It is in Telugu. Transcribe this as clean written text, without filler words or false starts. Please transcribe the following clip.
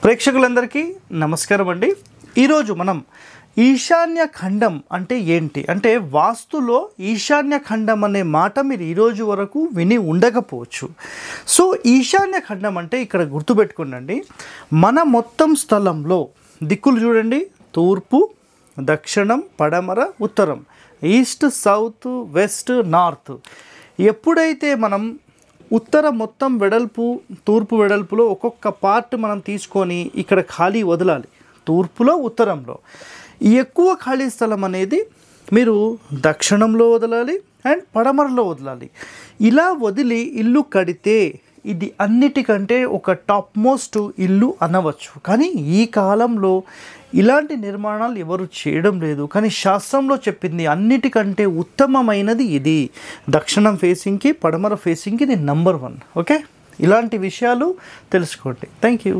ప్రేక్షకులందరికీ నమస్కారం అండి. ఈరోజు మనం ఈశాన్య ఖండం అంటే ఏంటి అంటే వాస్తులో ఈశాన్య ఖండం అనే మాట మీరు ఈరోజు వరకు విని ఉండకపోవచ్చు. సో ఈశాన్య ఖండం అంటే ఇక్కడ గుర్తుపెట్టుకోండి, మన మొత్తం స్థలంలో దిక్కులు చూడండి, తూర్పు, దక్షిణం, పడమర, ఉత్తరం, ఈస్ట్, సౌత్, వెస్ట్, నార్త్. ఎప్పుడైతే మనం ఉత్తర మొత్తం వెడల్పు, తూర్పు వెడల్పులో ఒక్కొక్క పార్ట్ మనం తీసుకొని ఇక్కడ ఖాళీ వదలాలి. తూర్పులో, ఉత్తరంలో ఎక్కువ ఖాళీ స్థలం అనేది మీరు దక్షిణంలో వదలాలి అండ్ పడమరలో వదలాలి. ఇలా వదిలి ఇల్లు కడితే ఇది అన్నిటికంటే ఒక టాప్ మోస్ట్ ఇల్లు అనవచ్చు. కానీ ఈ కాలంలో ఇలాంటి నిర్మాణాలు ఎవరు చేయడం లేదు. కానీ శాస్త్రంలో చెప్పింది అన్నిటికంటే ఉత్తమమైనది ఇది. దక్షిణం ఫేసింగ్కి, పడమర ఫేసింగ్కి ఇది నంబర్ 1. ఓకే, ఇలాంటి విషయాలు తెలుసుకోండి. Thank you.